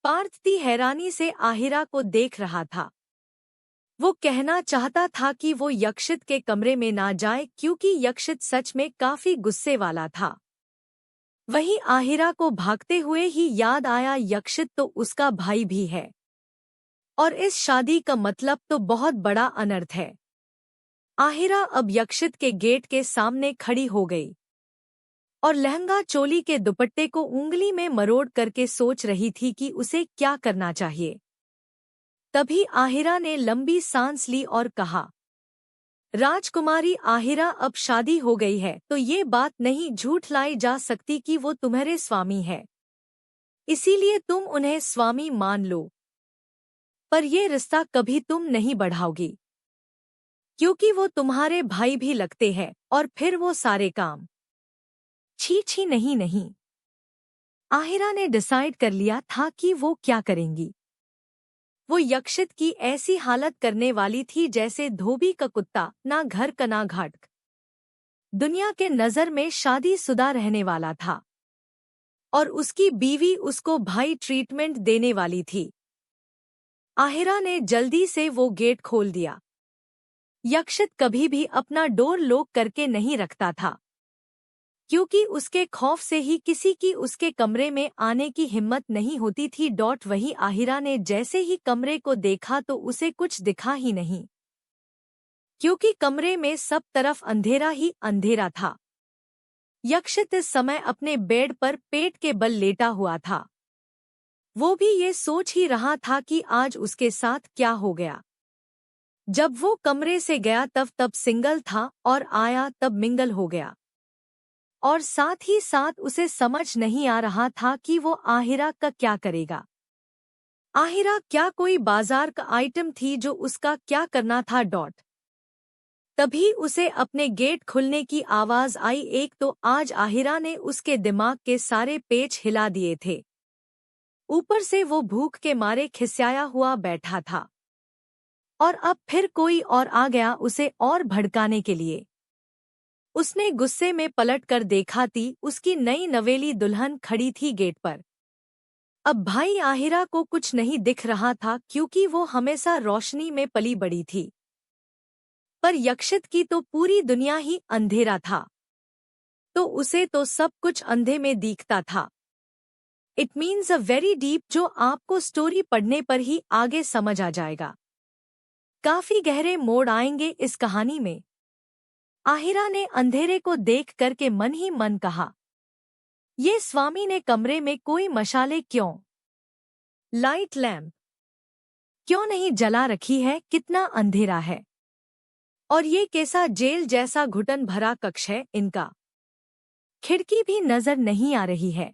पार्थ भी हैरानी से आहिरा को देख रहा था। वो कहना चाहता था कि वो यक्षित के कमरे में ना जाए, क्योंकि यक्षित सच में काफी गुस्से वाला था। वहीं आहिरा को भागते हुए ही याद आया, यक्षित तो उसका भाई भी है और इस शादी का मतलब तो बहुत बड़ा अनर्थ है। आहिरा अब यक्षित के गेट के सामने खड़ी हो गई और लहंगा चोली के दुपट्टे को उंगली में मरोड़ करके सोच रही थी कि उसे क्या करना चाहिए। तभी आहिरा ने लंबी सांस ली और कहा, राजकुमारी आहिरा, अब शादी हो गई है तो ये बात नहीं झूठलाई जा सकती कि वो तुम्हारे स्वामी है, इसीलिए तुम उन्हें स्वामी मान लो। पर ये रिश्ता कभी तुम नहीं बढ़ाओगी, क्योंकि वो तुम्हारे भाई भी लगते हैं और फिर वो सारे काम। छी छी, नहीं नहीं। आहिरा ने डिसाइड कर लिया था कि वो क्या करेंगी। वो यक्षित की ऐसी हालत करने वाली थी जैसे धोबी का कुत्ता, ना घर का ना घाट। दुनिया के नजर में शादीशुदा रहने वाला था और उसकी बीवी उसको भाई ट्रीटमेंट देने वाली थी। आहिरा ने जल्दी से वो गेट खोल दिया। यक्षित कभी भी अपना डोर लॉक करके नहीं रखता था, क्योंकि उसके खौफ से ही किसी की उसके कमरे में आने की हिम्मत नहीं होती थी। वही आहिरा ने जैसे ही कमरे को देखा तो उसे कुछ दिखा ही नहीं, क्योंकि कमरे में सब तरफ अंधेरा ही अंधेरा था। यक्षित इस समय अपने बेड पर पेट के बल लेटा हुआ था। वो भी ये सोच ही रहा था कि आज उसके साथ क्या हो गया। जब वो कमरे से गया तब सिंगल था और आया तब मिंगल हो गया, और साथ ही साथ उसे समझ नहीं आ रहा था कि वो आहिरा का क्या करेगा। आहिरा क्या कोई बाजार का आइटम थी जो उसका क्या करना था। तभी उसे अपने गेट खुलने की आवाज आई। एक तो आज आहिरा ने उसके दिमाग के सारे पेच हिला दिए थे, ऊपर से वो भूख के मारे खिसियाया हुआ बैठा था, और अब फिर कोई और आ गया उसे और भड़काने के लिए। उसने गुस्से में पलट कर देखा थी, उसकी नई नवेली दुल्हन खड़ी थी गेट पर। अब भाई आहिरा को कुछ नहीं दिख रहा था, क्योंकि वो हमेशा रोशनी में पली बड़ी थी। पर यक्षित की तो पूरी दुनिया ही अंधेरा था, तो उसे तो सब कुछ अंधे में दिखता था। It means a very deep, जो आपको स्टोरी पढ़ने पर ही आगे समझ आ जाएगा। काफी गहरे मोड़ आएंगे इस कहानी में। आहिरा ने अंधेरे को देख करके मन ही मन कहा, ये स्वामी ने कमरे में कोई मशाले क्यों, लाइट लैंप क्यों नहीं जला रखी है, कितना अंधेरा है। और ये कैसा जेल जैसा घुटन भरा कक्ष है इनका, खिड़की भी नजर नहीं आ रही है।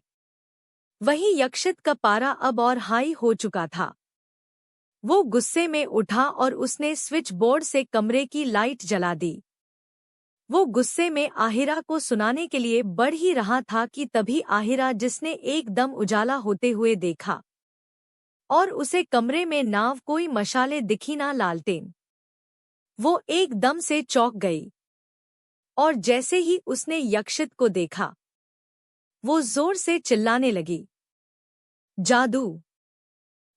वही यक्षित का पारा अब और हाई हो चुका था। वो गुस्से में उठा और उसने स्विच बोर्ड से कमरे की लाइट जला दी। वो गुस्से में आहिरा को सुनाने के लिए बढ़ ही रहा था कि तभी आहिरा, जिसने एकदम उजाला होते हुए देखा और उसे कमरे में नाव कोई मशाले दिखी ना लालटेन, वो एकदम से चौंक गई। और जैसे ही उसने यक्षित को देखा, वो जोर से चिल्लाने लगी, जादू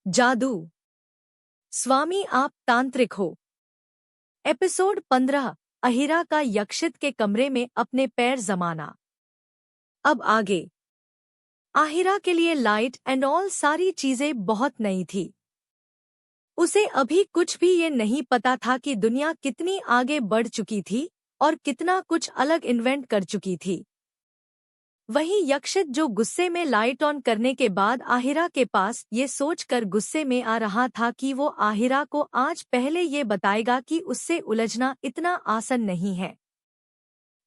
जादू, स्वामी आप तांत्रिक हो। एपिसोड 15, आहिरा का यक्षित के कमरे में अपने पैर जमाना। अब आगे। आहिरा के लिए लाइट एंड ऑल सारी चीजें बहुत नई थी। उसे अभी कुछ भी ये नहीं पता था कि दुनिया कितनी आगे बढ़ चुकी थी और कितना कुछ अलग इन्वेंट कर चुकी थी। वहीं यक्षित जो गुस्से में लाइट ऑन करने के बाद आहिरा के पास ये सोचकर गुस्से में आ रहा था कि वो आहिरा को आज पहले ये बताएगा कि उससे उलझना इतना आसान नहीं है।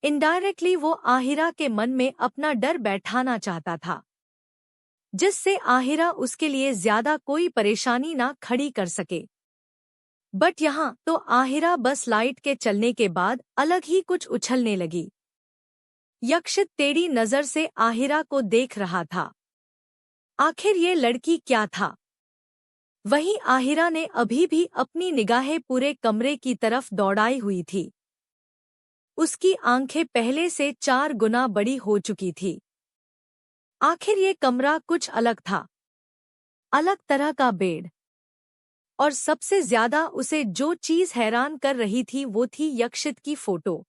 इनडायरेक्टली वो आहिरा के मन में अपना डर बैठाना चाहता था, जिससे आहिरा उसके लिए ज्यादा कोई परेशानी ना खड़ी कर सके। बट यहाँ तो आहिरा बस लाइट के चलने के बाद अलग ही कुछ उछलने लगी। यक्षित टेढ़ी नजर से आहिरा को देख रहा था। आखिर ये लड़की क्या था? वहीं आहिरा ने अभी भी अपनी निगाहें पूरे कमरे की तरफ दौड़ाई हुई थी। उसकी आंखें पहले से 4 गुना बड़ी हो चुकी थी। आखिर ये कमरा कुछ अलग था, अलग तरह का बेड। और सबसे ज्यादा उसे जो चीज हैरान कर रही थी वो थी यक्षित की फोटो।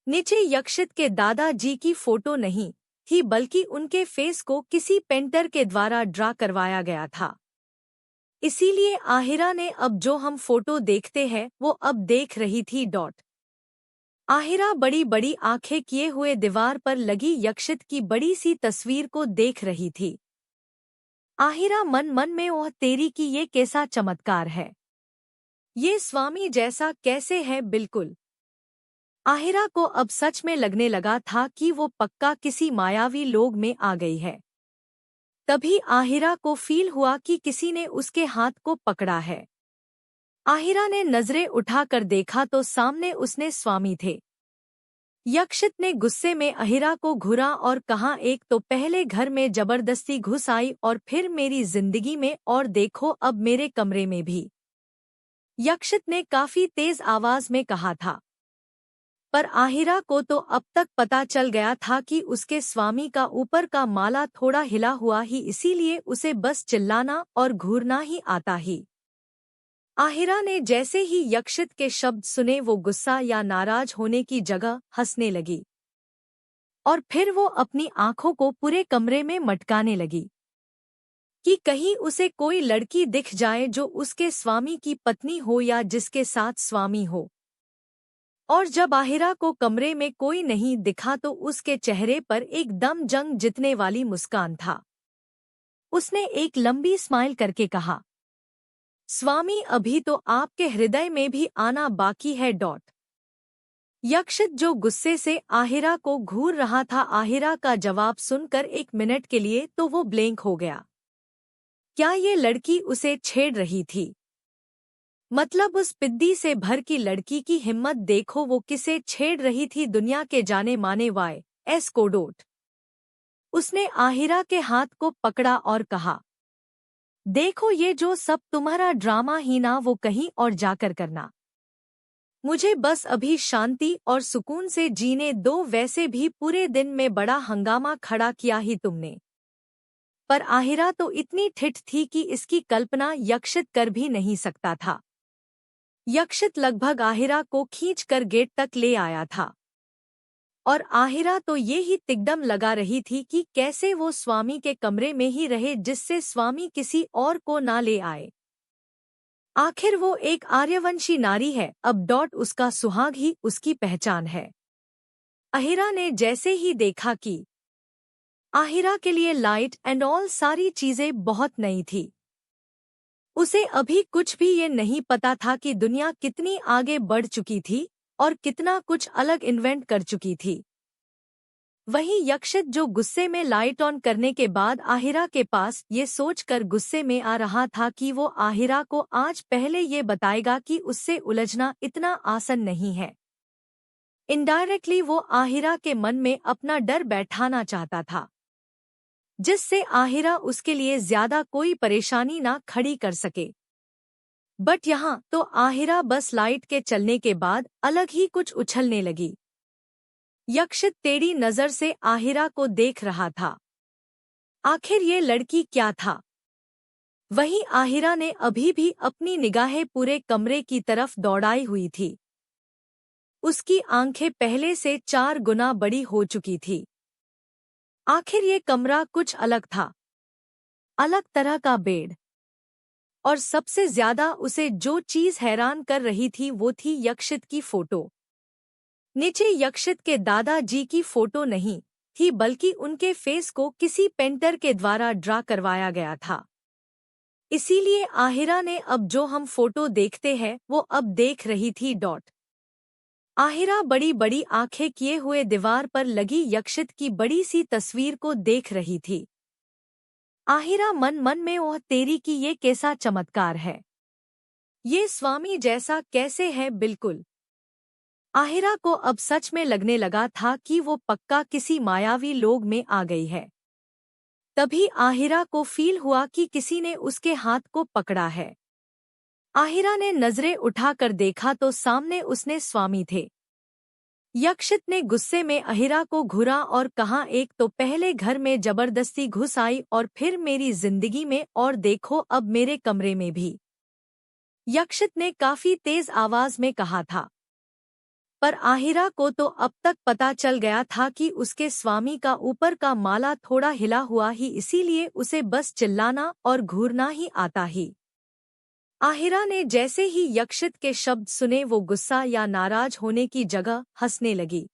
नीचे यक्षित के दादाजी की फोटो नहीं थी, बल्कि उनके फेस को किसी पेंटर के द्वारा ड्रा करवाया गया था। इसीलिए आहिरा ने अब जो हम फोटो देखते हैं वो अब देख रही थी। आहिरा बड़ी बड़ी आंखें किए हुए दीवार पर लगी यक्षित की बड़ी सी तस्वीर को देख रही थी। आहिरा मन मन में ओह तेरी की ये कैसा चमत्कार है, ये स्वामी जैसा कैसे है। बिल्कुल आहिरा को अब सच में लगने लगा था कि वो पक्का किसी मायावी लोक में आ गई है। तभी आहिरा को फील हुआ कि किसी ने उसके हाथ को पकड़ा है। आहिरा ने नजरें उठाकर देखा तो सामने उसने स्वामी थे। यक्षित ने गुस्से में आहिरा को घूरा और कहा, एक तो पहले घर में जबरदस्ती घुस आई और फिर मेरी जिंदगी में, और देखो अब मेरे कमरे में भी। यक्षित ने काफी तेज आवाज में कहा था। पर आहिरा को तो अब तक पता चल गया था कि उसके स्वामी का ऊपर का माला थोड़ा हिला हुआ ही, इसीलिए उसे बस चिल्लाना और घूरना ही आता ही। आहिरा ने जैसे ही यक्षित के शब्द सुने वो गुस्सा या नाराज होने की जगह हंसने लगी और फिर वो अपनी आंखों को पूरे कमरे में मटकाने लगी कि कहीं उसे कोई लड़की दिख जाए जो उसके स्वामी की पत्नी हो या जिसके साथ स्वामी हो। और जब आहिरा को कमरे में कोई नहीं दिखा तो उसके चेहरे पर एकदम जंग जीतने वाली मुस्कान था। उसने एक लंबी स्माइल करके कहा, स्वामी अभी तो आपके हृदय में भी आना बाकी है। यक्षित जो गुस्से से आहिरा को घूर रहा था, आहिरा का जवाब सुनकर 1 मिनट के लिए तो वो ब्लैंक हो गया। क्या ये लड़की उसे छेड़ रही थी? मतलब उस पिद्दी से भर की लड़की की हिम्मत देखो, वो किसे छेड़ रही थी, दुनिया के जाने माने YS कोडोट। उसने आहिरा के हाथ को पकड़ा और कहा, देखो ये जो सब तुम्हारा ड्रामा ही ना, वो कहीं और जाकर करना। मुझे बस अभी शांति और सुकून से जीने दो, वैसे भी पूरे दिन में बड़ा हंगामा खड़ा किया ही तुमने। पर आहिरा तो इतनी ठिठ थी कि इसकी कल्पना यक्षित कर भी नहीं सकता था। यक्षित लगभग आहिरा को खींचकर गेट तक ले आया था और आहिरा तो ये ही तिकदम लगा रही थी कि कैसे वो स्वामी के कमरे में ही रहे, जिससे स्वामी किसी और को ना ले आए। आखिर वो एक आर्यवंशी नारी है, अब उसका सुहाग ही उसकी पहचान है। आहिरा ने जैसे ही देखा कि आहिरा के लिए लाइट एंड ऑल सारी चीजें बहुत नई थी। उसे अभी कुछ भी ये नहीं पता था कि दुनिया कितनी आगे बढ़ चुकी थी और कितना कुछ अलग इन्वेंट कर चुकी थी। वहीं यक्षित जो गुस्से में लाइट ऑन करने के बाद आहिरा के पास ये सोचकर गुस्से में आ रहा था कि वो आहिरा को आज पहले ये बताएगा कि उससे उलझना इतना आसान नहीं है। इनडायरेक्टली वो आहिरा के मन में अपना डर बैठाना चाहता था, जिससे आहिरा उसके लिए ज्यादा कोई परेशानी ना खड़ी कर सके। बट यहाँ तो आहिरा बस लाइट के चलने के बाद अलग ही कुछ उछलने लगी। यक्षित टेढ़ी नजर से आहिरा को देख रहा था। आखिर ये लड़की क्या था? वहीं आहिरा ने अभी भी अपनी निगाहें पूरे कमरे की तरफ दौड़ाई हुई थी। उसकी आंखें पहले से 4 गुना बड़ी हो चुकी थी। आखिर ये कमरा कुछ अलग था, अलग तरह का बेड। और सबसे ज्यादा उसे जो चीज हैरान कर रही थी वो थी यक्षित की फोटो। नीचे यक्षित के दादाजी की फोटो नहीं थी, बल्कि उनके फेस को किसी पेंटर के द्वारा ड्रा करवाया गया था। इसीलिए आहिरा ने अब जो हम फोटो देखते हैं वो अब देख रही थी। आहिरा बड़ी बड़ी आंखें किए हुए दीवार पर लगी यक्षित की बड़ी सी तस्वीर को देख रही थी। आहिरा मन मन में, ओह तेरी की ये कैसा चमत्कार है, ये स्वामी जैसा कैसे है बिल्कुल। आहिरा को अब सच में लगने लगा था कि वो पक्का किसी मायावी लोक में आ गई है। तभी आहिरा को फील हुआ कि किसी ने उसके हाथ को पकड़ा है। आहिरा ने नजरें उठाकर देखा तो सामने उसने स्वामी थे। यक्षित ने गुस्से में आहिरा को घूरा और कहा, एक तो पहले घर में जबरदस्ती घुस आई और फिर मेरी जिंदगी में, और देखो अब मेरे कमरे में भी। यक्षित ने काफी तेज आवाज में कहा था। पर आहिरा को तो अब तक पता चल गया था कि उसके स्वामी का ऊपर का माला थोड़ा हिला हुआ ही, इसीलिए उसे बस चिल्लाना और घूरना ही आता ही। आहिरा ने जैसे ही यक्षित के शब्द सुने वो गुस्सा या नाराज होने की जगह हंसने लगी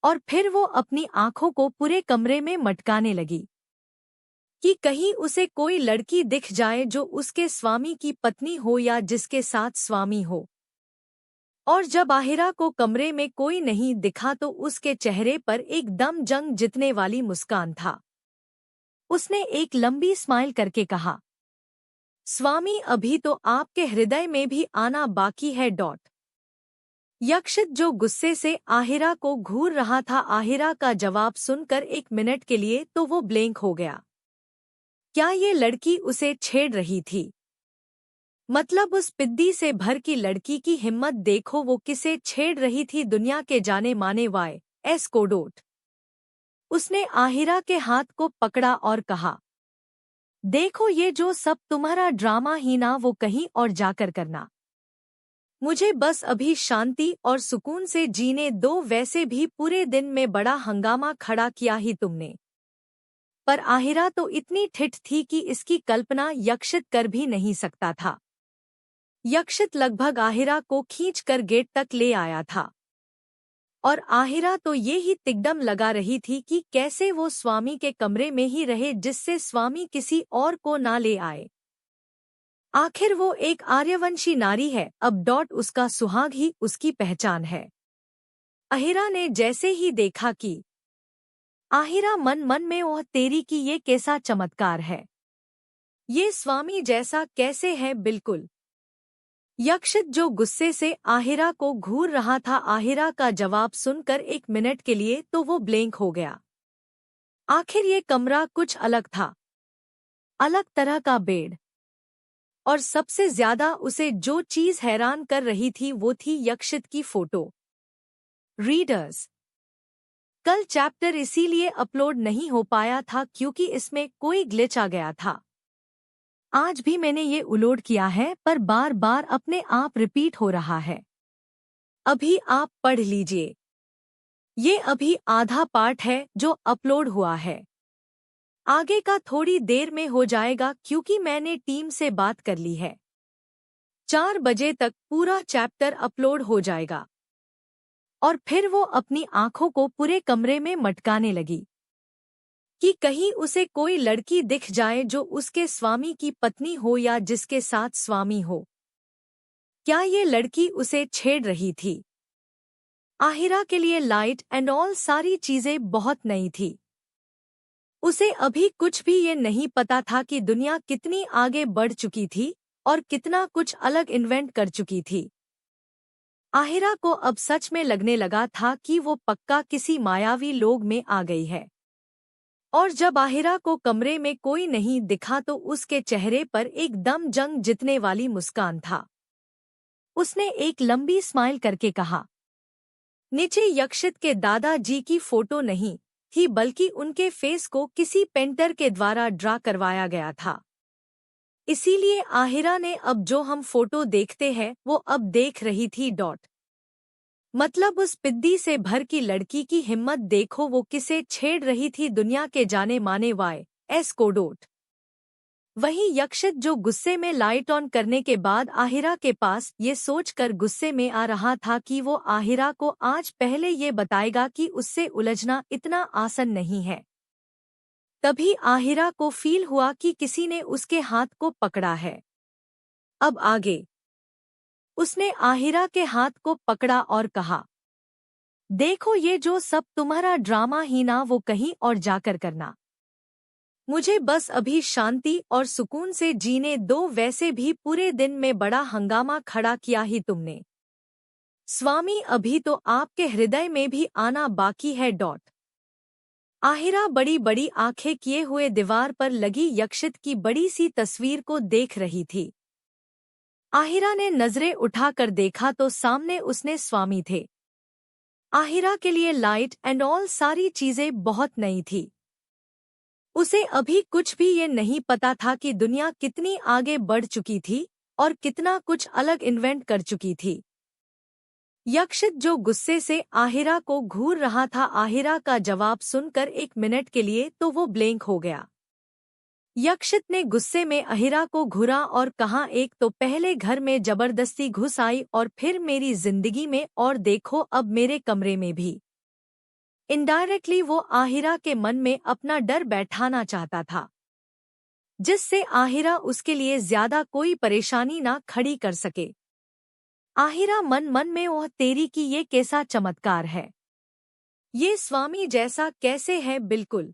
और फिर वो अपनी आंखों को पूरे कमरे में मटकाने लगी कि कहीं उसे कोई लड़की दिख जाए जो उसके स्वामी की पत्नी हो या जिसके साथ स्वामी हो। और जब आहिरा को कमरे में कोई नहीं दिखा तो उसके चेहरे पर एकदम जंग जीतने वाली मुस्कान था। उसने एक लंबी स्माइल करके कहा, स्वामी अभी तो आपके हृदय में भी आना बाकी है। यक्षित जो गुस्से से आहिरा को घूर रहा था, आहिरा का जवाब सुनकर एक मिनट के लिए तो वो ब्लैंक हो गया। क्या ये लड़की उसे छेड़ रही थी? मतलब उस पिद्दी से भर की लड़की की हिम्मत देखो, वो किसे छेड़ रही थी, दुनिया के जाने माने वाई.एस. कोडोट। उसने आहिरा के हाथ को पकड़ा और कहा, देखो ये जो सब तुम्हारा ड्रामा ही ना, वो कहीं और जाकर करना। मुझे बस अभी शांति और सुकून से जीने दो, वैसे भी पूरे दिन में बड़ा हंगामा खड़ा किया ही तुमने। पर आहिरा तो इतनी ठिठ थी कि इसकी कल्पना यक्षित कर भी नहीं सकता था। यक्षित लगभग आहिरा को खींचकर गेट तक ले आया था और आहिरा तो ये ही तिकदम लगा रही थी कि कैसे वो स्वामी के कमरे में ही रहे, जिससे स्वामी किसी और को ना ले आए। आखिर वो एक आर्यवंशी नारी है, अब उसका सुहाग ही उसकी पहचान है। आहिरा ने जैसे ही देखा कि आहिरा मन मन में, ओह तेरी की ये कैसा चमत्कार है, ये स्वामी जैसा कैसे है बिल्कुल। यक्षित जो गुस्से से आहिरा को घूर रहा था, आहिरा का जवाब सुनकर एक मिनट के लिए तो वो ब्लैंक हो गया। आखिर ये कमरा कुछ अलग था, अलग तरह का बेड, और सबसे ज्यादा उसे जो चीज हैरान कर रही थी वो थी यक्षित की फोटो। रीडर्स, कल चैप्टर इसीलिए अपलोड नहीं हो पाया था क्योंकि इसमें कोई ग्लिच आ गया था। आज भी मैंने ये अपलोड किया है पर बार बार अपने आप रिपीट हो रहा है। अभी आप पढ़ लीजिए, ये अभी आधा पार्ट है जो अपलोड हुआ है, आगे का थोड़ी देर में हो जाएगा क्योंकि मैंने टीम से बात कर ली है। 4 बजे तक पूरा चैप्टर अपलोड हो जाएगा। और फिर वो अपनी आंखों को पूरे कमरे में मटकाने लगी कि कहीं उसे कोई लड़की दिख जाए जो उसके स्वामी की पत्नी हो या जिसके साथ स्वामी हो। क्या ये लड़की उसे छेड़ रही थी? आहिरा के लिए लाइट एंड ऑल सारी चीजें बहुत नई थी। उसे अभी कुछ भी ये नहीं पता था कि दुनिया कितनी आगे बढ़ चुकी थी और कितना कुछ अलग इन्वेंट कर चुकी थी। आहिरा को अब सच में लगने लगा था कि वो पक्का किसी मायावी लोक में आ गई है। और जब आहिरा को कमरे में कोई नहीं दिखा तो उसके चेहरे पर एकदम जंग जीतने वाली मुस्कान था। उसने एक लंबी स्माइल करके कहा, नीचे यक्षित के दादाजी की फोटो नहीं थी, बल्कि उनके फेस को किसी पेंटर के द्वारा ड्रा करवाया गया था। इसीलिए आहिरा ने अब जो हम फोटो देखते हैं वो अब देख रही थी। मतलब उस पिद्दी से भर की लड़की की हिम्मत देखो, वो किसे छेड़ रही थी, दुनिया के जाने माने वाई.एस. कोडोट। वहीं यक्षित जो गुस्से में लाइट ऑन करने के बाद आहिरा के पास ये सोचकर गुस्से में आ रहा था कि वो आहिरा को आज पहले ये बताएगा कि उससे उलझना इतना आसान नहीं है। तभी आहिरा को फील हुआ कि किसी ने उसके हाथ को पकड़ा है। अब आगे उसने आहिरा के हाथ को पकड़ा और कहा, देखो ये जो सब तुम्हारा ड्रामा ही ना वो कहीं और जाकर करना। मुझे बस अभी शांति और सुकून से जीने दो, वैसे भी पूरे दिन में बड़ा हंगामा खड़ा किया ही तुमने। स्वामी अभी तो आपके हृदय में भी आना बाकी है। आहिरा बड़ी बड़ी आंखें किए हुए दीवार पर लगी यक्षित की बड़ी सी तस्वीर को देख रही थी। आहिरा ने नजरें उठाकर देखा तो सामने उसने स्वामी थे। आहिरा के लिए लाइट एंड ऑल सारी चीजें बहुत नई थी। उसे अभी कुछ भी ये नहीं पता था कि दुनिया कितनी आगे बढ़ चुकी थी और कितना कुछ अलग इन्वेंट कर चुकी थी। यक्षित जो गुस्से से आहिरा को घूर रहा था, आहिरा का जवाब सुनकर 1 मिनट के लिए तो वो ब्लैंक हो गया। यक्षित ने गुस्से में आहिरा को घूरा और कहा, एक तो पहले घर में जबरदस्ती घुस आई और फिर मेरी जिंदगी में, और देखो अब मेरे कमरे में भी। इनडायरेक्टली वो आहिरा के मन में अपना डर बैठाना चाहता था, जिससे आहिरा उसके लिए ज्यादा कोई परेशानी ना खड़ी कर सके। आहिरा मन मन में, ओह तेरी की ये कैसा चमत्कार है, ये स्वामी जैसा कैसे है बिल्कुल।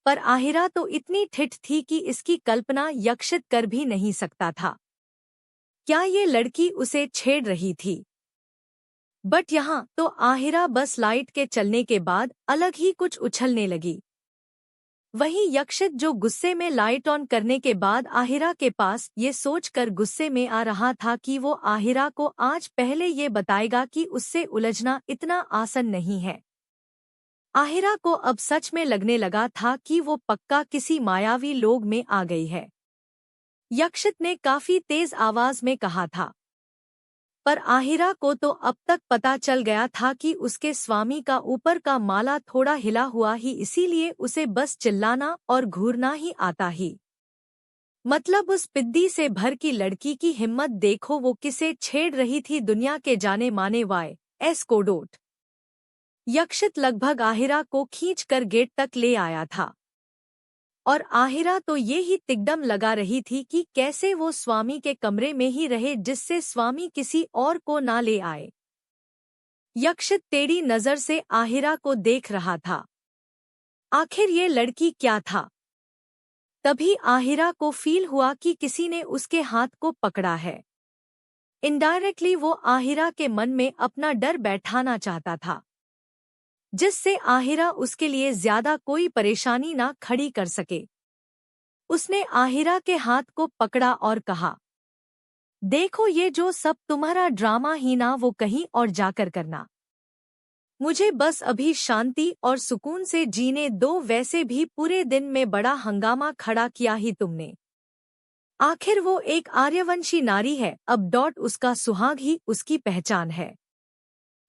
पर आहिरा तो इतनी ठिठ थी कि इसकी कल्पना यक्षित कर भी नहीं सकता था। क्या ये लड़की उसे छेड़ रही थी? बट यहाँ तो आहिरा बस लाइट के चलने के बाद अलग ही कुछ उछलने लगी। वहीं यक्षित जो गुस्से में लाइट ऑन करने के बाद आहिरा के पास ये सोचकर गुस्से में आ रहा था कि वो आहिरा को आज पहले ये बताएगा कि उससे उलझना इतना आसान नहीं है। आहिरा को अब सच में लगने लगा था कि वो पक्का किसी मायावी लोग में आ गई है। यक्षित ने काफी तेज आवाज में कहा था। पर आहिरा को तो अब तक पता चल गया था कि उसके स्वामी का ऊपर का माला थोड़ा हिला हुआ ही, इसीलिए उसे बस चिल्लाना और घूरना ही आता ही। मतलब उस पिद्दी से भर की लड़की की हिम्मत देखो, वो किसे छेड़ रही थी, दुनिया के जाने माने वाई.एस. कोडोट। यक्षित लगभग आहिरा को खींचकर गेट तक ले आया था और आहिरा तो ये ही तिकदम लगा रही थी कि कैसे वो स्वामी के कमरे में ही रहे, जिससे स्वामी किसी और को ना ले आए। यक्षित टेढ़ी नजर से आहिरा को देख रहा था। आखिर ये लड़की क्या था? तभी आहिरा को फील हुआ कि किसी ने उसके हाथ को पकड़ा है। इनडायरेक्टली वो आहिरा के मन में अपना डर बैठाना चाहता था, जिससे आहिरा उसके लिए ज्यादा कोई परेशानी ना खड़ी कर सके। उसने आहिरा के हाथ को पकड़ा और कहा, देखो ये जो सब तुम्हारा ड्रामा ही ना वो कहीं और जाकर करना। मुझे बस अभी शांति और सुकून से जीने दो, वैसे भी पूरे दिन में बड़ा हंगामा खड़ा किया ही तुमने। आखिर वो एक आर्यवंशी नारी है, अब उसका सुहाग ही उसकी पहचान है।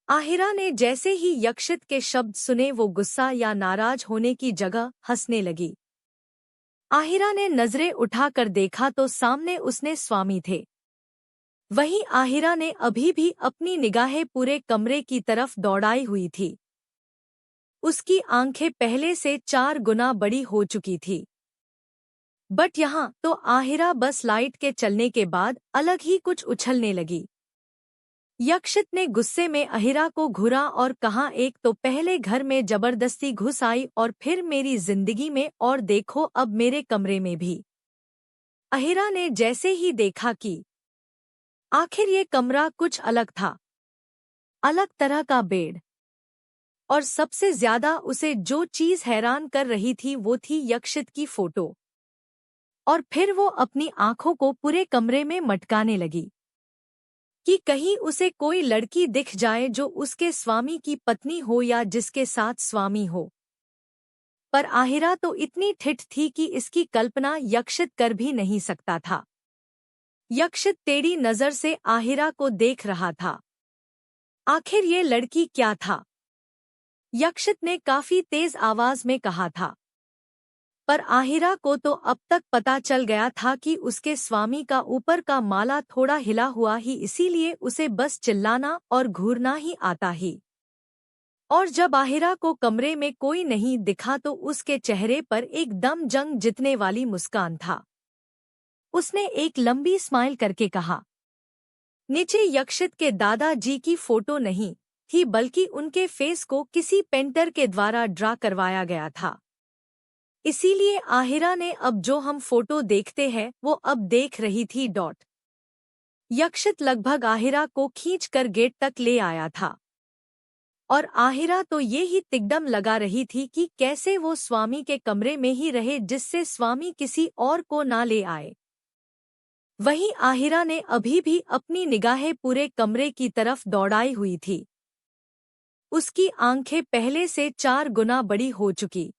आहिरा ने जैसे ही यक्षित के शब्द सुने वो गुस्सा या नाराज होने की जगह हंसने लगी। आहिरा ने नजरें उठाकर देखा तो सामने उसने स्वामी थे। वहीं आहिरा ने अभी भी अपनी निगाहें पूरे कमरे की तरफ दौड़ाई हुई थी। उसकी आंखें पहले से 4 गुना बड़ी हो चुकी थी। बट यहाँ तो आहिरा बस लाइट के चलने के बाद अलग ही कुछ उछलने लगी। यक्षित ने गुस्से में आहिरा को घूरा और कहा, एक तो पहले घर में जबरदस्ती घुस आई और फिर मेरी जिंदगी में, और देखो अब मेरे कमरे में भी। आहिरा ने जैसे ही देखा कि आखिर ये कमरा कुछ अलग था, अलग तरह का बेड, और सबसे ज्यादा उसे जो चीज हैरान कर रही थी वो थी यक्षित की फोटो। और फिर वो अपनी आंखों को पूरे कमरे में मटकाने लगी कि कहीं उसे कोई लड़की दिख जाए जो उसके स्वामी की पत्नी हो या जिसके साथ स्वामी हो। पर आहिरा तो इतनी ठिठ थी कि इसकी कल्पना यक्षित कर भी नहीं सकता था। यक्षित टेढ़ी नजर से आहिरा को देख रहा था। आखिर ये लड़की क्या था? यक्षित ने काफी तेज आवाज में कहा था। पर आहिरा को तो अब तक पता चल गया था कि उसके स्वामी का ऊपर का माला थोड़ा हिला हुआ ही, इसीलिए उसे बस चिल्लाना और घूरना ही आता ही। और जब आहिरा को कमरे में कोई नहीं दिखा तो उसके चेहरे पर एकदम जंग जीतने वाली मुस्कान था। उसने एक लंबी स्माइल करके कहा, नीचे यक्षित के दादाजी की फोटो नहीं थी, बल्कि उनके फेस को किसी पेंटर के द्वारा ड्रा करवाया गया था। इसीलिए आहिरा ने अब जो हम फोटो देखते हैं वो अब देख रही थी। यक्षित लगभग आहिरा को खींचकर गेट तक ले आया था और आहिरा तो ये ही तिकदम लगा रही थी कि कैसे वो स्वामी के कमरे में ही रहे, जिससे स्वामी किसी और को ना ले आए। वहीं आहिरा ने अभी भी अपनी निगाहें पूरे कमरे की तरफ दौड़ाई हुई थी। उसकी आंखें पहले से 4 गुना बड़ी हो चुकी